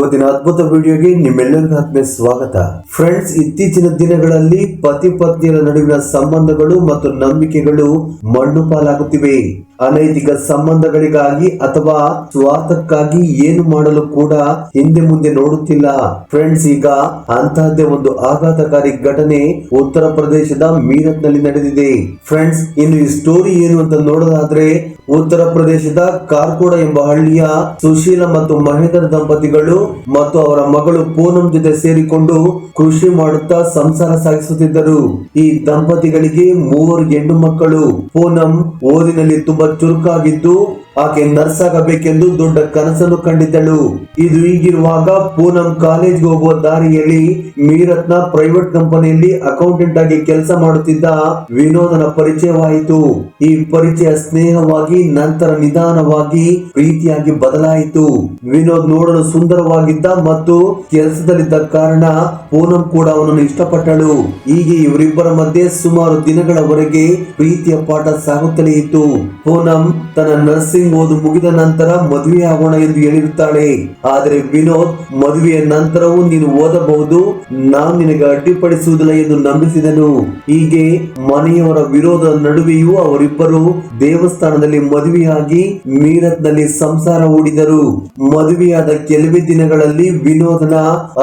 ಇವತ್ತಿನ ಅದ್ಭುತ ವಿಡಿಯೋಗೆ ನಿಮ್ಮೆಲ್ಲರಿಗೂ ಆತ್ಮೀಯ ಸ್ವಾಗತ. ಫ್ರೆಂಡ್ಸ್, ಇತ್ತೀಚಿನ ದಿನಗಳಲ್ಲಿ ಪತಿ ಪತ್ನಿಯರ ನಡುವಿನ ಸಂಬಂಧಗಳು ಮತ್ತು ನಂಬಿಕೆಗಳು ಮಣ್ಣು ಪಾಲಾಗುತ್ತಿವೆ. ಅನೈತಿಕ ಸಂಬಂಧಗಳಿಗಾಗಿ ಅಥವಾ ಸ್ವಾರ್ಥಕ್ಕಾಗಿ ಏನು ಮಾಡಲು ಕೂಡ ಹಿಂದೆ ಮುಂದೆ ನೋಡುತ್ತಿಲ್ಲ. ಫ್ರೆಂಡ್ಸ್, ಈಗ ಅಂತಹದ್ದೇ ಒಂದು ಆಘಾತಕಾರಿ ಘಟನೆ ಉತ್ತರ ಪ್ರದೇಶದ ಮೀರತ್ ನಲ್ಲಿ ನಡೆದಿದೆ. ಫ್ರೆಂಡ್ಸ್, ಇನ್ನು ಈ ಸ್ಟೋರಿ ಏನು ಅಂತ ನೋಡೋದಾದ್ರೆ, ಉತ್ತರ ಪ್ರದೇಶದ ಕಾರ್ಕೋಡ ಎಂಬ ಹಳ್ಳಿಯ ಸುಶೀಲ ಮತ್ತು ಮಹೇಂದ್ರ ದಂಪತಿಗಳು ಮತ್ತು ಅವರ ಮಗಳು ಪೂನಂ ಜೊತೆ ಸೇರಿಕೊಂಡು ಕೃಷಿ ಮಾಡುತ್ತಾ ಸಂಸಾರ ಸಾಗಿಸುತ್ತಿದ್ದರು. ಈ ದಂಪತಿಗಳಿಗೆ 3 ಹೆಣ್ಣು ಮಕ್ಕಳು. ಪೂನಂ ಓದಿನಲ್ಲಿ ತುಂಬಾ ಚುರುಕಾಗಿದ್ದು ಆಕೆ ನರ್ಸ್ ಆಗಬೇಕೆಂದು ದೊಡ್ಡ ಕನಸನ್ನು ಕಂಡಿದ್ದಳು. ಇದು ಹೀಗಿರುವಾಗ ಪೂನಂ ಕಾಲೇಜ್ಗೆ ಹೋಗುವ ದಾರಿಯಲ್ಲಿ ಮೀರತ್ನ ಪ್ರೈವೇಟ್ ಕಂಪನಿಯಲ್ಲಿ ಅಕೌಂಟೆಂಟ್ ಆಗಿ ಕೆಲಸ ಮಾಡುತ್ತಿದ್ದ ವಿನೋದನ ಪರಿಚಯವಾಯಿತು. ಈ ಪರಿಚಯ ಸ್ನೇಹವಾಗಿ ನಂತರ ನಿಧಾನವಾಗಿ ಪ್ರೀತಿಯಾಗಿ ಬದಲಾಯಿತು. ವಿನೋದ್ ನೋಡಲು ಸುಂದರವಾಗಿದ್ದ ಮತ್ತು ಕೆಲಸದಲ್ಲಿದ್ದ ಕಾರಣ ಪೂನಂ ಕೂಡ ಅವನನ್ನು ಇಷ್ಟಪಟ್ಟಳು. ಹೀಗೆ ಇವರಿಬ್ಬರ ಮಧ್ಯೆ ಸುಮಾರು ದಿನಗಳವರೆಗೆ ಪ್ರೀತಿಯ ಪಾಠ ಸಾಗುತ್ತಲೇ ಇತ್ತು. ಪೂನಂ ತನ್ನ ನರ್ಸಿಂಗ್ ಓದು ಮುಗಿದ ನಂತರ ಮದುವೆ ಆಗೋಣ ಎಂದು ಹೇಳಿರುತ್ತಾಳೆ. ಆದರೆ ವಿನೋದ್ ಮದುವೆಯ ನಂತರವೂ ನೀನು ಓದಬಹುದು, ನಾನು ನಿನಗೆ ಅಡ್ಡಿಪಡಿಸುವುದಿಲ್ಲ ಎಂದು ನಂಬಿಸಿದನು. ಹೀಗೆ ಮನೆಯವರ ವಿರೋಧದ ನಡುವೆಯೂ ಅವರಿಬ್ಬರು ದೇವಸ್ಥಾನದಲ್ಲಿ ಮದುವೆಯಾಗಿ ಮೀರತ್ ನಲ್ಲಿ ಸಂಸಾರ ಹೂಡಿದರು. ಮದುವೆಯಾದ ಕೆಲವೇ ದಿನಗಳಲ್ಲಿ ವಿನೋದನ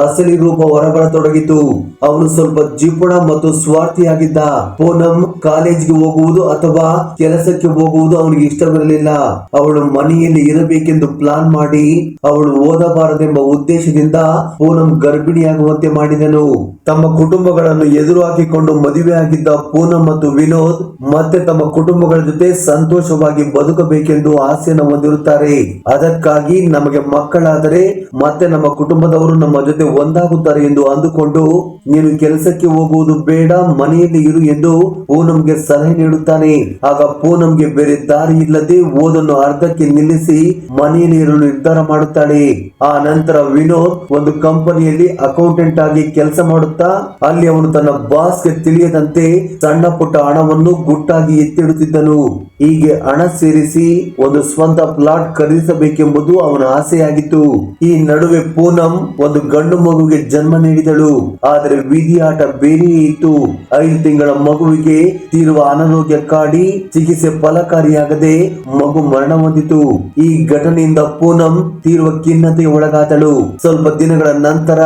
ಅಸಲಿ ರೂಪ ಹೊರಬರತೊಡಗಿತು. ಅವನು ಸ್ವಲ್ಪ ಜಿಪುಣ ಮತ್ತು ಸ್ವಾರ್ಥಿಯಾಗಿದ್ದ. ಪೂನಂ ಕಾಲೇಜ್ಗೆ ಹೋಗುವುದು ಅಥವಾ ಕೆಲಸಕ್ಕೆ ಹೋಗುವುದು ಅವನಿಗೆ ಇಷ್ಟವಿರಲಿಲ್ಲ. ಅವಳು ಮನೆಯಲ್ಲಿ ಇರಬೇಕೆಂದು ಪ್ಲಾನ್ ಮಾಡಿ ಅವಳು ಓದಬಾರದೆಂಬ ಉದ್ದೇಶದಿಂದ ಪೂನಂ ಗರ್ಭಿಣಿಯಾಗುವಂತೆ ಮಾಡಿದನು. ತಮ್ಮ ಕುಟುಂಬಗಳನ್ನು ಎದುರು ಹಾಕಿಕೊಂಡು ಮದುವೆ ಆಗಿದ್ದ ಪೂನಂ ಮತ್ತು ವಿನೋದ್ ಮತ್ತೆ ತಮ್ಮ ಕುಟುಂಬಗಳ ಜೊತೆ ಸಂತೋಷವಾಗಿ ಬದುಕಬೇಕೆಂದು ಆಸೆಯನ್ನು ಹೊಂದಿರುತ್ತಾರೆ. ಅದಕ್ಕಾಗಿ ನಮಗೆ ಮಕ್ಕಳಾದರೆ ಮತ್ತೆ ನಮ್ಮ ಕುಟುಂಬದವರು ನಮ್ಮ ಜೊತೆ ಒಂದಾಗುತ್ತಾರೆ ಎಂದು ಅಂದುಕೊಂಡು ನೀನು ಕೆಲಸಕ್ಕೆ ಹೋಗುವುದು ಬೇಡ, ಮನೆಯಲ್ಲಿ ಇರು ಎಂದು ಪೂನಂಗೆ ಸಲಹೆ ನೀಡುತ್ತಾನೆ. ಆಗ ಪೂನಂಗೆ ಬೇರೆ ದಾರಿ ಇಲ್ಲದೆ ಓದನ್ನು ಅರ್ಧಕ್ಕೆ ನಿಲ್ಲಿಸಿ ಮನೆಯಲ್ಲಿ ಇರಲು ನಿರ್ಧಾರ ಮಾಡುತ್ತಾಳೆ. ಆ ನಂತರ ವಿನೋದ್ ಒಂದು ಕಂಪನಿಯಲ್ಲಿ ಅಕೌಂಟೆಂಟ್ ಆಗಿ ಕೆಲಸ ಮಾಡುತ್ತಾ ಅಲ್ಲಿ ಅವನು ತನ್ನ ಬಾಸ್ಗೆ ತಿಳಿಯದಂತೆ ಸಣ್ಣ ಪುಟ್ಟ ಹಣವನ್ನು ಗುಟ್ಟಾಗಿ ಎತ್ತಿಡುತ್ತಿದ್ದನು. ಹೀಗೆ ಹಣ ಸೇರಿಸಿ ಒಂದು ಸ್ವಂತ ಪ್ಲಾಟ್ ಖರೀದಿಸಬೇಕೆಂಬುದು ಅವನ ಆಸೆಯಾಗಿತ್ತು. ಈ ನಡುವೆ ಪೂನಂ ಒಂದು ಗಂಡು ಮಗುವಿಗೆ ಜನ್ಮ ನೀಡಿದಳು. ಆದರೆ ವಿಧಿಯಾಟ ಬೇರೆಯೇ ಇತ್ತು. 5 ತಿಂಗಳ ಮಗುವಿಗೆ ತೀವ್ರ ಅನಾರೋಗ್ಯ ಕಾಡಿ ಚಿಕಿತ್ಸೆ ಫಲಕಾರಿಯಾಗದೆ ಮಗು ಮರಣ ಹೊಂದಿತು. ಈ ಘಟನೆಯಿಂದ ಪೂನಂ ತೀವ್ರ ಖಿನ್ನತೆಗೆ ಒಳಗಾದಳು. ಸ್ವಲ್ಪ ದಿನಗಳ ನಂತರ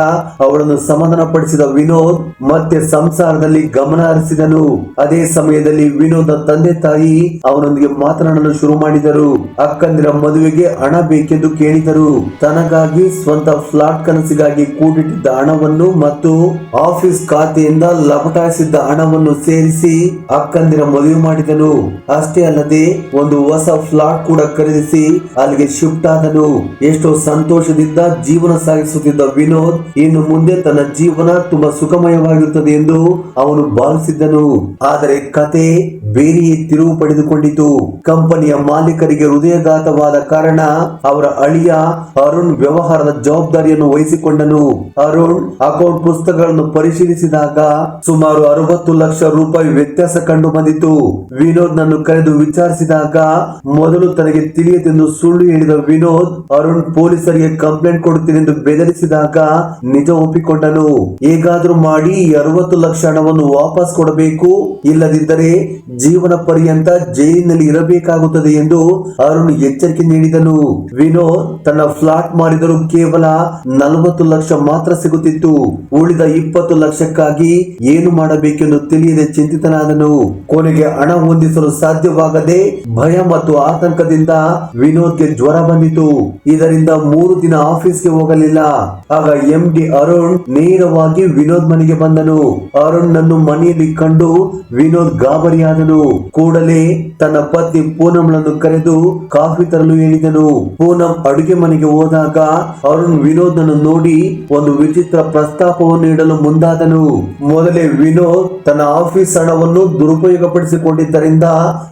ಅವಳನ್ನು ಸಮಾಧಾನ ಪಡಿಸಿದ ವಿನೋದ್ ಮತ್ತೆ ಸಂಸಾರದಲ್ಲಿ ಗಮನ ಹರಿಸಿದನು. ಅದೇ ಸಮಯದಲ್ಲಿ ವಿನೋದ ತಂದೆ ತಾಯಿ ಅವನೊಂದಿಗೆ ಮಾತನಾಡಲು ಶುರು ಮಾಡಿದರು. ಅಕ್ಕಂದಿರ ಮದುವೆಗೆ ಹಣ ಬೇಕೆಂದು ಕೇಳಿದರು. ತನಗಾಗಿ ಸ್ವಂತ ಫ್ಲಾಟ್ ಕನಸಿಗಾಗಿ ಕೂಡಿಟ್ಟಿದ್ದ ಹಣವನ್ನು ಮತ್ತು ಆಫೀಸ್ ಖಾತೆಯಿಂದ ಲಪಟಾಯಿಸಿದ್ದ ಹಣವನ್ನು ಸೇರಿಸಿ ಅಕ್ಕಂದಿರ ಮದುವೆ ಮಾಡಿದನು. ಅಷ್ಟೇ ಅಲ್ಲದೆ ಒಂದು ಹೊಸ ಫ್ಲಾಟ್ ಕೂಡ ಖರೀದಿಸಿ ಅಲ್ಲಿಗೆ ಶಿಫ್ಟ್ ಆದನು. ಎಷ್ಟೋ ಸಂತೋಷದಿಂದ ಜೀವನ ಸಾಗಿಸುತ್ತಿದ್ದ ವಿನೋದ್ ಇನ್ನು ಮುಂದೆ ತನ್ನ ಜೀವನ ತುಂಬಾ ಸುಖಮಯವಾಗಿರುತ್ತದೆ ಎಂದು ಅವನು ಭಾವಿಸಿದ್ದನು. ಆದರೆ ಕತೆ ಬೇರೆಯೇ ತಿರುವು ಪಡೆದುಕೊಂಡಿತು. ಕಂಪನಿಯ ಮಾಲೀಕರಿಗೆ ಹೃದಯಘಾತವಾದ ಕಾರಣ ಅವರ ಅಳಿಯ ಅರುಣ್ ವ್ಯವಹಾರದ ಜವಾಬ್ದಾರಿಯನ್ನು ವಹಿಸಿಕೊಂಡನು. ಅರುಣ್ ಅಕೌಂಟ್ ಪುಸ್ತಕಗಳನ್ನು ಪರಿಶೀಲಿಸಿದಾಗ ಸುಮಾರು 60 ಲಕ್ಷ ರೂಪಾಯಿ ವ್ಯತ್ಯಾಸ ಕಂಡು ಬಂದಿತು. ವಿನೋದ್ ನನ್ನು ಕರೆದು ವಿಚಾರಿಸಿದಾಗ ಮೊದಲು ತನಗೆ ತಿಳಿಯದೆಂದು ಸುಳ್ಳು ಹೇಳಿದ ವಿನೋದ್ ಅರುಣ್ ಪೊಲೀಸರಿಗೆ ಕಂಪ್ಲೇಂಟ್ ಕೊಡುತ್ತೇನೆಂದು ಬೆದರಿಸಿದಾಗ ನಿಜ ಒಪ್ಪಿಕೊಂಡನು. ಹೇಗಾದ್ರೂ ಮಾಡಿ 60 ಲಕ್ಷ ಹಣವನ್ನು ವಾಪಸ್ ಕೊಡಬೇಕು, ಇಲ್ಲದಿದ್ದರೆ ಜೀವನ ಪರ್ಯಂತ ಜೈಲಿನಲ್ಲಿ ಇರಬೇಕಾಗುತ್ತದೆ ಎಂದು ಅರುಣ್ ಎಚ್ಚರಿಕೆ ನೀಡಿದನು. ವಿನೋದ್ ತನ್ನ ಫ್ಲಾಟ್ ಮಾರಿದರೂ ಕೇವಲ 40 ಲಕ್ಷ ಮಾತ್ರ ಸಿಗುತ್ತಿತ್ತು. ಉಳಿದ 20 ಲಕ್ಷಕ್ಕಾಗಿ ಏನು ಮಾಡಬೇಕೆಂದು ತಿಳಿಯದೆ ಚಿಂತಿತನಾದನು. ಕೊನೆಗೆ ಹಣ ಹೊಂದಿಸಲು ಸಾಧ್ಯವಾಗದೆ ಭಯ ಮತ್ತು ಆತಂಕದಿಂದ ವಿನೋದ್ಗೆ ಜ್ವರ ಬಂದಿತು. ಇದರಿಂದ 3 ದಿನ ಆಫೀಸ್ಗೆ ಹೋಗಲಿಲ್ಲ. ಆಗ MD ಅರುಣ್ ನೇರವಾಗಿ ವಿನೋದ್ ಮನೆಗೆ ಬಂದನು. ಅರುಣ್ ನನ್ನು ಮನೆಯಲ್ಲಿ ಕಂಡು ವಿನೋದ್ ಗಾಬರಿಯಾದನು. ಕೂಡಲೇ ತನ್ನ ಪತ್ನಿ ಪೂನಂಳನ್ನು ಕರೆದು ಕಾಫಿ ತರಲು ಹೇಳಿದನು. ಪೂನಂ ಅಡುಗೆ ಮನೆಗೆ ಹೋದಾಗ ಅರುಣ್ ವಿನೋದ್ ನನ್ನು ನೋಡಿ ಒಂದು ವಿಚಿತ್ರ ಪ್ರಸ್ತಾಪವನ್ನು ನೀಡಲು ಮುಂದಾದನು. ಮೊದಲೇ ವಿನೋದ್ ತನ್ನ ಆಫೀಸ್ ಹಣವನ್ನು ದುರುಪಯೋಗಪಡಿಸಿಕೊಂಡಿದ್ದರಿಂದ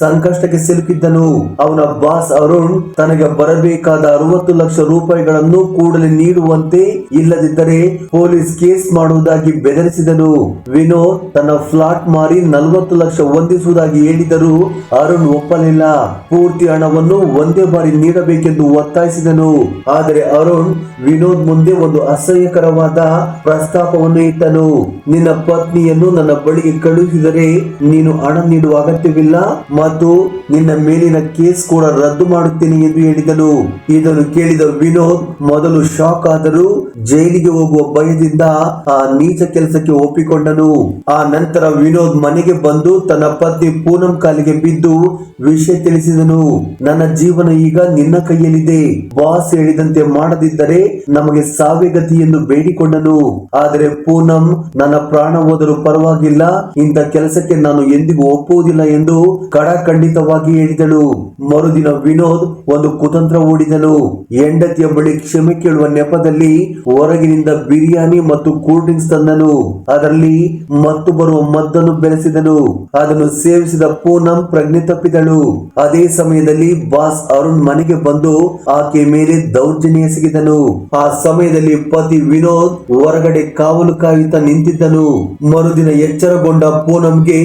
ಸಂಕಷ್ಟಕ್ಕೆ ಸಿಲುಕಿದ್ದನು. ಅವನ ಬಾಸ್ ಅರುಣ್ ತನಗೆ ಬರಬೇಕಾದ 60 ಲಕ್ಷ ರೂಪಾಯಿಗಳನ್ನು ಕೂಡಲೇ ನೀಡುವಂತೆ, ಇಲ್ಲದಿದ್ದರೆ ಪೊಲೀಸ್ ಕೇಸ್ ಮಾಡುವುದಾಗಿ ಕೊಡುವುದಾಗಿ ಬೆದರಿಸಿದನು. ವಿನೋದ್ ತನ್ನ ಫ್ಲಾಟ್ ಮಾರಿ 40 ಲಕ್ಷ ಹೊಂದಿಸುವುದಾಗಿ ಹೇಳಿದರೂ ಅರುಣ್ ಒಪ್ಪಲಿಲ್ಲ. ಪೂರ್ತಿ ಹಣವನ್ನು ಒಂದೇ ಬಾರಿ ನೀಡಬೇಕೆಂದು ಒತ್ತಾಯಿಸಿದನು. ಆದರೆ ಅರುಣ್ ವಿನೋದ್ ಮುಂದೆ ಒಂದು ಅಸಹ್ಯಕರವಾದ ಪ್ರಸ್ತಾಪವನ್ನು ಇಟ್ಟನು. ನಿನ್ನ ಪತ್ನಿಯನ್ನು ನನ್ನ ಬಳಿಗೆ ಕಳುಹಿಸಿದರೆ ನೀನು ಹಣ ನೀಡುವ ಅಗತ್ಯವಿಲ್ಲ ಮತ್ತು ನಿನ್ನ ಮೇಲಿನ ಕೇಸ್ ಕೂಡ ರದ್ದು ಮಾಡುತ್ತೇನೆ ಎಂದು ಹೇಳಿದನು. ಇದನ್ನು ಕೇಳಿದ ವಿನೋದ್ ಮೊದಲು ಶಾಕ್ ಆದರೂ ಜೈಲಿಗೆ ಹೋಗುವ ಭಯದಿಂದ ಆ ನೀಚ ಕೆಲಸಕ್ಕೆ ಒಪ್ಪಿಕೊಂಡನು. ಆ ನಂತರ ವಿನೋದ್ ಮನೆಗೆ ಬಂದು ತನ್ನ ಪತ್ನಿ ಪೂನಂ ಕಾಲಿಗೆ ಬಿದ್ದು ವಿಷಯ ತಿಳಿಸಿದನು. ನನ್ನ ಜೀವನ ಈಗ ನಿನ್ನ ಕೈಯಲ್ಲಿದೆ. ಬಾಸ್ ಹೇಳಿದಂತೆ ಮಾಡದಿದ್ದರೆ ನಮಗೆ ಸಾವೇ ಗತಿ ಎಂದು ಬೇಡಿಕೊಂಡನು. ಆದರೆ ಪೂನಂ ನನ್ನ ಪ್ರಾಣ ಹೋದರೂ ಪರವಾಗಿಲ್ಲ, ಇಂಥ ಕೆಲಸಕ್ಕೆ ನಾನು ಎಂದಿಗೂ ಒಪ್ಪುವುದಿಲ್ಲ ಎಂದು ಖಡಾಖಂಡಿತವಾಗಿ ಹೇಳಿದಳು. ಮರುದಿನ ವಿನೋದ್ ಒಂದು ಕುತಂತ್ರ ಹೂಡಿದನು. ಹೆಂಡತಿಯ ಬಳಿ ಕ್ಷಮೆ ಕೇಳುವ ನೆಪದಲ್ಲಿ ಹೊರಗಿನಿಂದ ಬಿರಿಯಾನಿ ಮತ್ತು ಕೂಲ್ ಡ್ರಿಂಕ್ಸ್ ತಂದನು. ಅದರಲ್ಲಿ ಮತ್ತು ಬರುವ ಮದ್ದನ್ನು ಬೆರೆಸಿದನು. ಅದನ್ನು ಸೇವಿಸಿದ ಪೂನಂ ಪ್ರಜ್ಞೆ ತಪ್ಪಿದಳು. ಅದೇ ಸಮಯದಲ್ಲಿ ಬಾಸ್ ಅರುಣ್ ಮನೆಗೆ ಬಂದು ಆಕೆ ಮೇಲೆ ದೌರ್ಜನ್ಯ ಎಸಗಿದನು. ಆ ಸಮಯದಲ್ಲಿ ಪತಿ ವಿನೋದ್ ಹೊರಗಡೆ ಕಾವಲು ಕಾಯುತ್ತಾ ನಿಂತಿದ್ದನು. ಮರುದಿನ ಎಚ್ಚರಗೊಂಡ ಪೂನಂಗೆ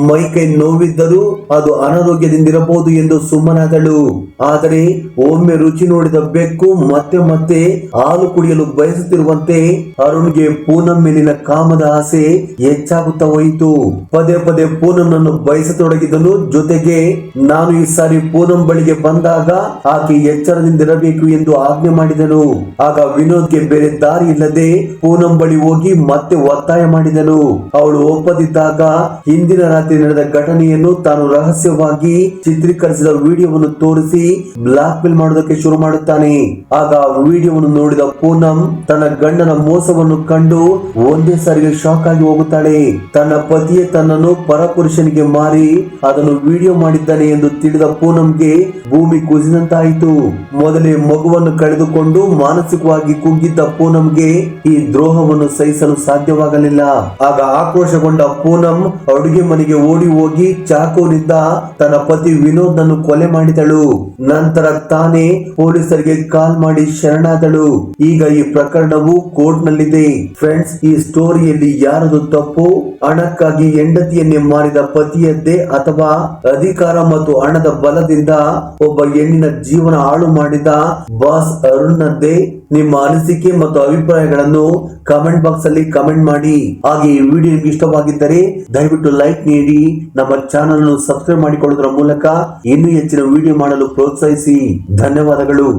ಮೈಕೈ ನೋವಿದ್ದರೂ ಅದು ಅನಾರೋಗ್ಯದಿಂದಿರಬಹುದು ಎಂದು ಸುಮ್ಮನಾದಳು. ಆದರೆ ಒಮ್ಮೆ ರುಚಿ ನೋಡಿದ ಬೆಕ್ಕು ಮತ್ತೆ ಮತ್ತೆ ಹಾಲು ಕುಡಿಯಲು ಬಯಸುತ್ತಿರುವಂತೆ ಅರುಣ್ಗೆ ಪೂನಂ ಮೇಲಿನ ಕಾಮದ ಆಸೆ ಹೆಚ್ಚಾಗುತ್ತಾ ಹೋಯಿತು. ಪದೇ ಪದೇ ಪೂನಂನನ್ನು ಬಯಸತೊಡಗಿದನು. ಜೊತೆಗೆ ನಾನು ಈ ಸಾರಿ ಪೂನಂ ಬಳಿಗೆ ಬಂದಾಗ ಆಕೆ ಎಚ್ಚರದಿಂದಿರಬೇಕು ಎಂದು ಆಜ್ಞೆ ಮಾಡಿದನು. ಆಗ ವಿನೋದ್ಗೆ ಬೇರೆ ದಾರಿ ಇಲ್ಲದೆ ಪೂನಂ ಬಳಿ ಹೋಗಿ ಮತ್ತೆ ಒತ್ತಾಯ ಮಾಡಿದನು. ಅವಳು ಒಪ್ಪದಿದ್ದಾಗ ಹಿಂದಿನ ರಾತ್ರಿ ನಡೆದ ಘಟನೆಯನ್ನು ತಾನು ರಹಸ್ಯವಾಗಿ ಚಿತ್ರೀಕರಿಸಿದ ವಿಡಿಯೋವನ್ನು ತೋರಿಸಿ ಬ್ಲಾಕ್ ಮೇಲ್ ಮಾಡೋದಕ್ಕೆ ಶುರು ಮಾಡುತ್ತಾನೆ. ಆಗ ಆ ವಿಡಿಯೋವನ್ನು ನೋಡಿದ ಪೂನಂ ತನ್ನ ಗಂಡನ ಮೋಸವನ್ನು ಕಂಡು ಒಂದೇ ಸಾರಿಗೆ ಶಾಕ್ ಆಗಿ ಹೋಗುತ್ತಾಳೆ. ತನ್ನ ಪತಿಯೇ ತನ್ನನ್ನು ಪರಪುರುಷನಿಗೆ ಮಾರಿ ಅದನ್ನು ವಿಡಿಯೋ ಮಾಡಿದ್ದಾನೆ ಎಂದು ತಿಳಿದ ಪೂನಂಗೆ ಭೂಮಿ ಕುಸಿದಂತಾಯಿತು. ಮೊದಲೇ ಮಗುವನ್ನು ಕಳೆದುಕೊಂಡು ಮಾನಸಿಕವಾಗಿ ಕುಗ್ಗಿದ್ದ ಪೂನಂಗೆ ಈ ದ್ರೋಹವನ್ನು ಸಹಿಸಲು ಸಾಧ್ಯವಾಗಲಿಲ್ಲ. ಆಗ ಆಕ್ರೋಶಗೊಂಡ ಪೂನಂ ಅಡುಗೆ ಮನೆಗೆ ಓಡಿ ಹೋಗಿ ಚಾಕುವಿನಿಂದ ತನ್ನ ಪತಿ ವಿನೋದ್ ನನ್ನು ಕೊಲೆ ಮಾಡಿದಳು. ನಂತರ ತಾನೇ ಪೊಲೀಸರಿಗೆ ಕಾಲ್ ಮಾಡಿ ಶರಣಾದಳು. ಈಗ ಈ ಪ್ರಕರಣವು ಕೋರ್ಟ್ ನಲ್ಲಿದೆ. ಫ್ರೆಂಡ್ಸ್, ಈ ಸ್ಟೋರಿಯಲ್ಲಿ ಯಾರದು ತಪ್ಪು? ಹಣಕ್ಕಾಗಿ ಹೆಂಡತಿಯನ್ನೇ ಮಾರಿದ ಪತಿಯದ್ದೇ ಅಥವಾ ಅಧಿಕಾರ ಮತ್ತು ಹಣದ ಬಲದಿಂದ ಒಬ್ಬ ಹೆಣ್ಣಿನ ಜೀವನ ಹಾಳು ಮಾಡಿದ ಬಾಸ್ ಅರುಣ್ನದ್ದೇ? ನಿಮ್ಮ ಅನಿಸಿಕೆ ಮತ್ತು ಅಭಿಪ್ರಾಯಗಳನ್ನು ಕಮೆಂಟ್ ಬಾಕ್ಸ್ ಅಲ್ಲಿ ಕಮೆಂಟ್ ಮಾಡಿ. ಹಾಗೆ ಈ ವಿಡಿಯೋ ನಿಮಗೆ ಇಷ್ಟವಾಗಿದ್ದರೆ ದಯವಿಟ್ಟು ಲೈಕ್ ನೀಡಿ, ನಮ್ಮ ಚಾನಲ್ ಅನ್ನು ಸಬ್ಸ್ಕ್ರೈಬ್ ಮಾಡಿಕೊಳ್ಳುವುದರ ಮೂಲಕ ಇನ್ನೂ ಹೆಚ್ಚಿನ ವಿಡಿಯೋ ಮಾಡಲು ಪ್ರೋತ್ಸಾಹಿಸಿ. ಧನ್ಯವಾದಗಳು.